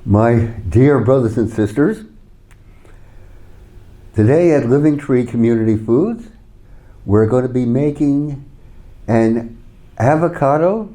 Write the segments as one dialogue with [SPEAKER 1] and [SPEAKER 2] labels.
[SPEAKER 1] My dear brothers and sisters, today at Living Tree Community Foods, we're going to be making an avocado,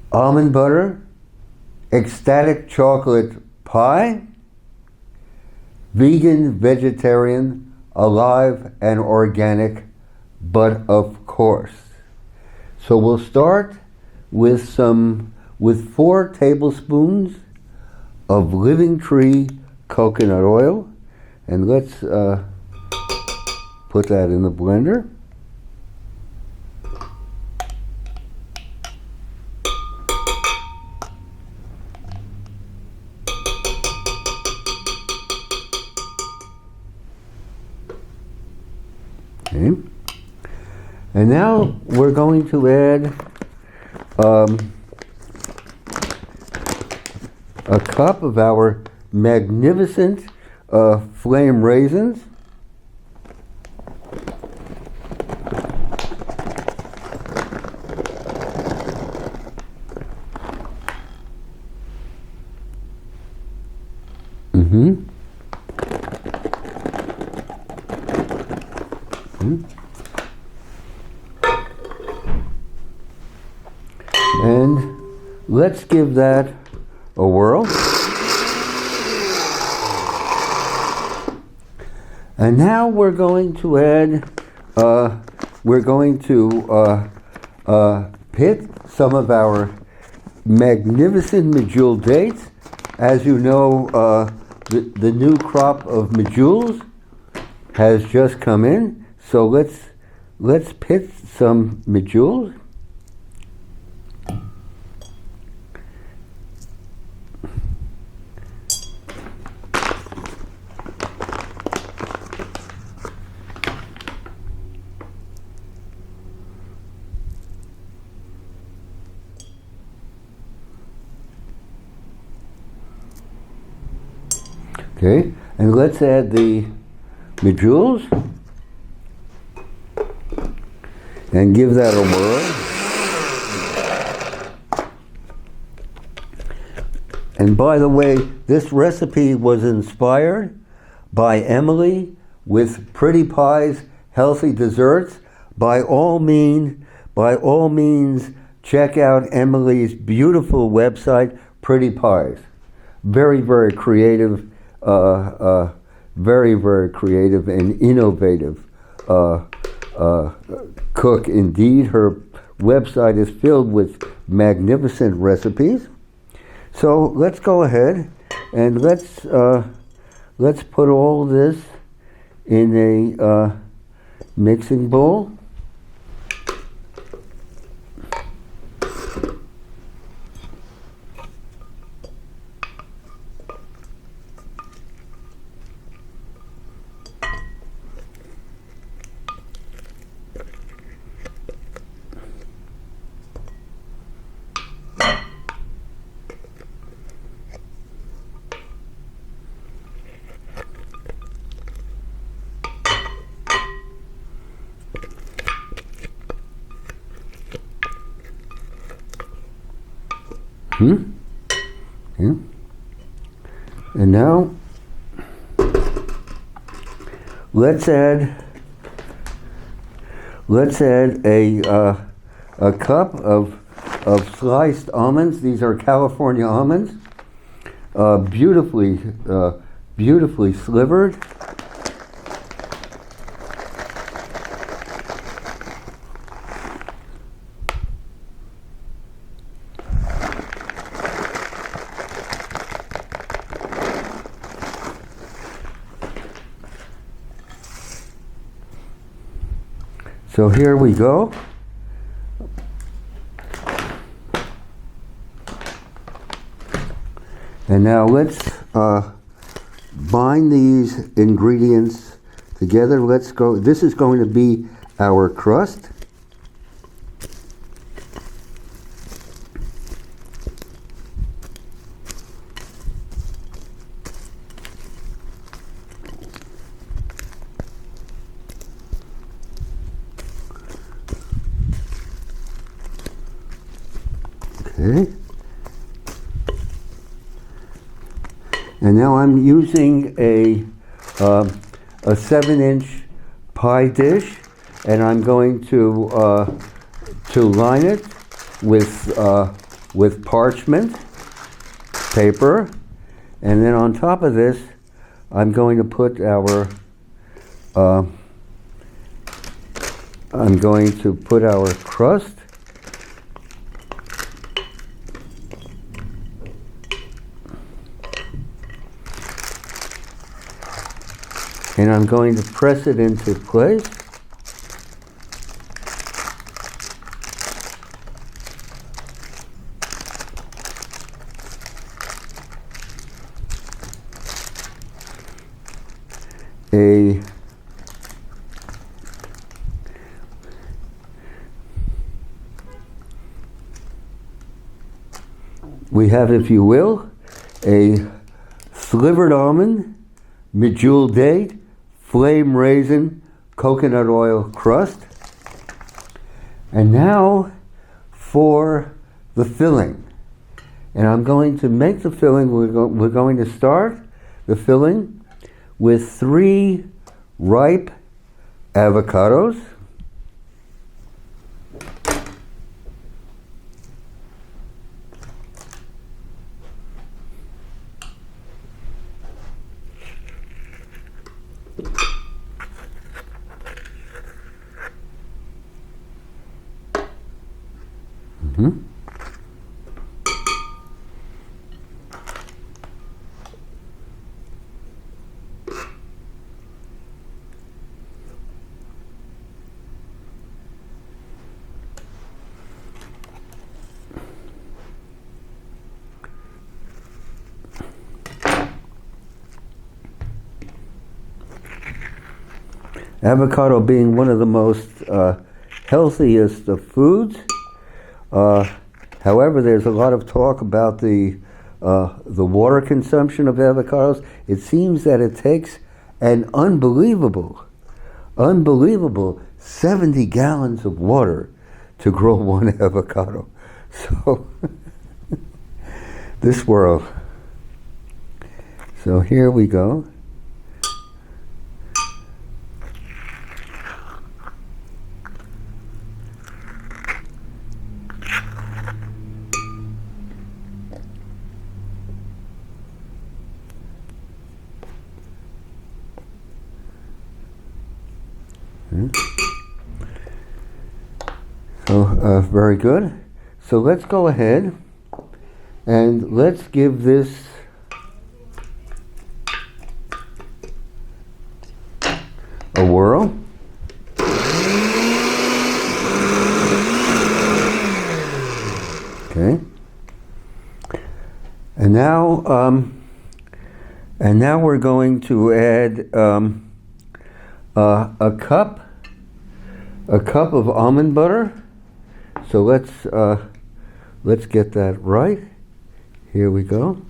[SPEAKER 1] almond butter, ecstatic chocolate pie, vegan, vegetarian, alive, and organic, but of course. So we'll start with 4 tablespoons of Living Tree coconut oil, and let's put that in the blender. Okay. And now we're going to add a cup of our magnificent flame raisins. And let's give that a whirl. And now we're going to add, pit some of our magnificent medjool dates. As you know, the new crop of medjools has just come in. So let's pit some medjools. Okay, and let's add the medjools and give that a whirl. And by the way, this recipe was inspired by Emily with Pretty Pies, Healthy Desserts. By all means, check out Emily's beautiful website, Pretty Pies. Very, very creative. Very, very creative and innovative cook indeed. Her website is filled with magnificent recipes. So let's go ahead and let's put all this in a mixing bowl. Okay. And now let's add a cup of sliced almonds. These are California almonds, beautifully slivered. So here we go. And now let's bind these ingredients together. Let's go. This is going to be our crust. Okay. And now I'm using a 7-inch pie dish, and I'm going to line it with parchment paper, and then on top of this, I'm going to put our crust. And I'm going to press it into place. We have, if you will, a slivered almond, medjool date, flame raisin, coconut oil crust. And now for the filling. And I'm going to make the filling. We're going to start the filling with 3 ripe avocados. Avocado being one of the most healthiest of foods. However, there's a lot of talk about the water consumption of avocados. It seems that it takes an unbelievable 70 gallons of water to grow one avocado. So, this world. So here we go. So, very good. So let's go ahead and let's give this a whirl. Okay. And now we're going to add a cup of almond butter. So let's get that right. Here we go.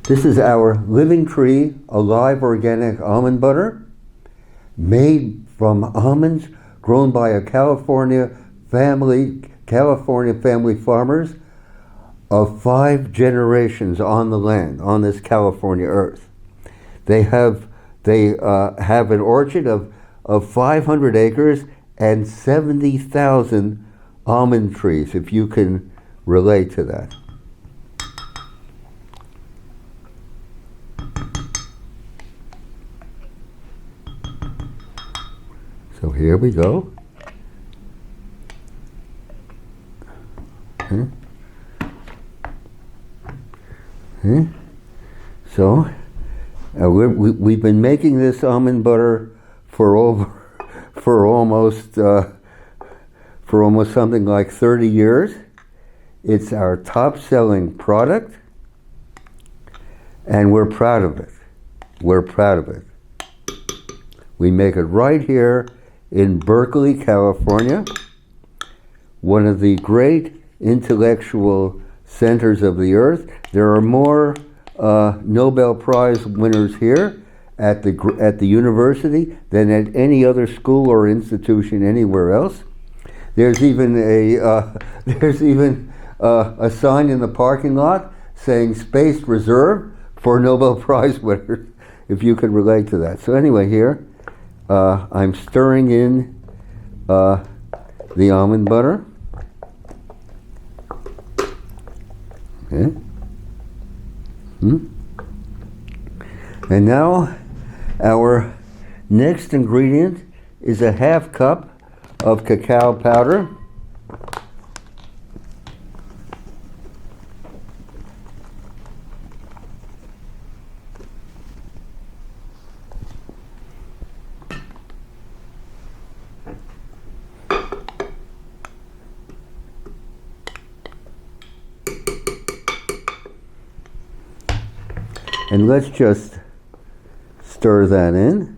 [SPEAKER 1] This is our Living Tree Alive Organic Almond Butter, made from almonds grown by a California family farmers of 5 generations on the land, on this California earth. They have an orchard of 500 acres and 70,000 almond trees, if you can relate to that. So here we go. Okay. Okay. So we've been making this almond butter for almost something like 30 years. It's our top-selling product, and we're proud of it. We're proud of it. We make it right here in Berkeley, California, one of the great intellectual centers of the earth. There are more Nobel Prize winners here at the university than at any other school or institution anywhere else. There's even a sign in the parking lot saying "Space Reserved for Nobel Prize winners, if you could relate to that. So anyway, here I'm stirring in the almond butter. Okay. And now our next ingredient is a half cup of cacao powder. And let's just stir that in.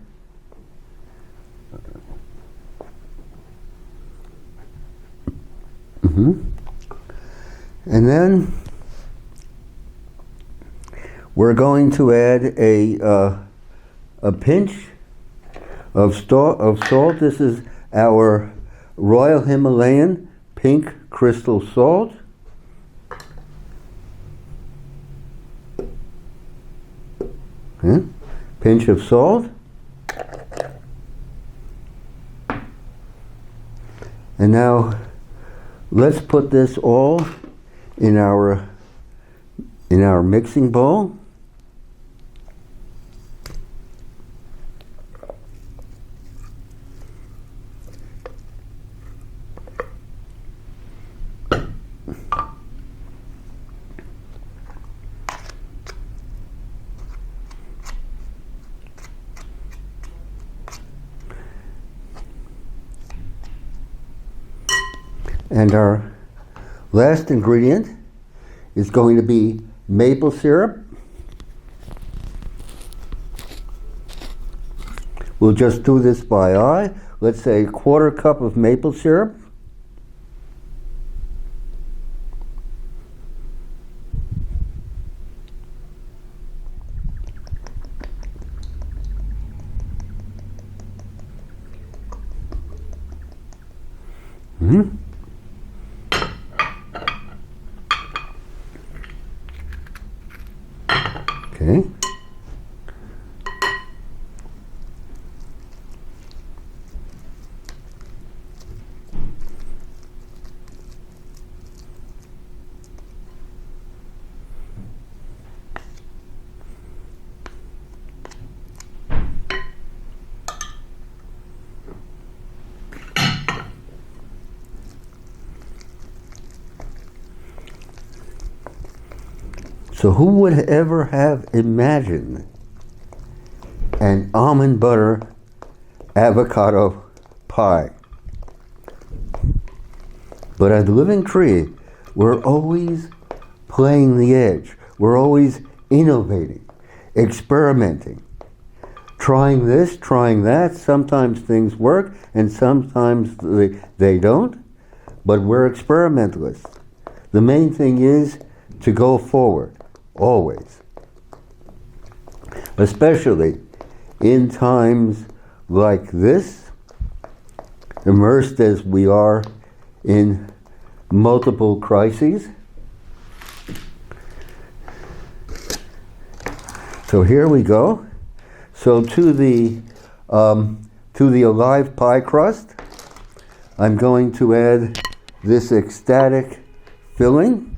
[SPEAKER 1] And then we're going to add a pinch of salt. This is our Royal Himalayan pink crystal salt. Okay. Pinch of salt. And now let's put this all in our mixing bowl. And our last ingredient is going to be maple syrup. We'll just do this by eye. Let's say a quarter cup of maple syrup. Okay. So who would ever have imagined an almond butter avocado pie? But at Living Tree, we're always playing the edge. We're always innovating, experimenting, trying this, trying that. Sometimes things work and sometimes they don't, but we're experimentalists. The main thing is to go forward. Always. Especially in times like this, immersed as we are in multiple crises. So here we go. So to the alive pie crust, I'm going to add this ecstatic filling.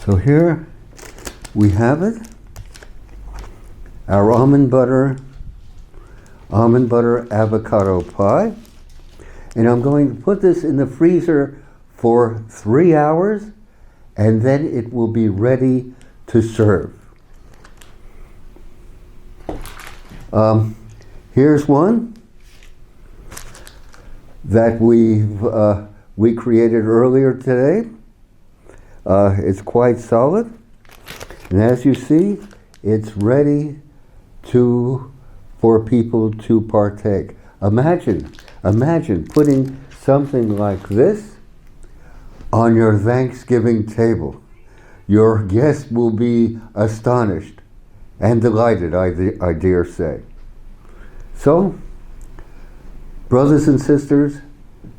[SPEAKER 1] So here we have it, our almond butter avocado pie. And I'm going to put this in the freezer for 3 hours, and then it will be ready to serve. Here's one that we created earlier today. It's quite solid, and as you see, it's ready for people to partake. Imagine putting something like this on your Thanksgiving table. Your guests will be astonished and delighted, I dare say. So, brothers and sisters,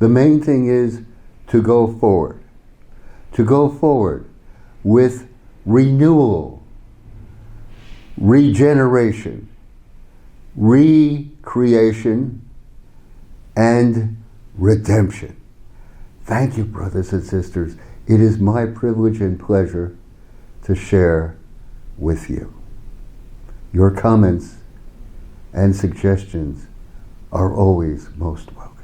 [SPEAKER 1] the main thing is to go forward. To go forward with renewal, regeneration, recreation, and redemption. Thank you, brothers and sisters. It is my privilege and pleasure to share with you. Your comments and suggestions are always most welcome.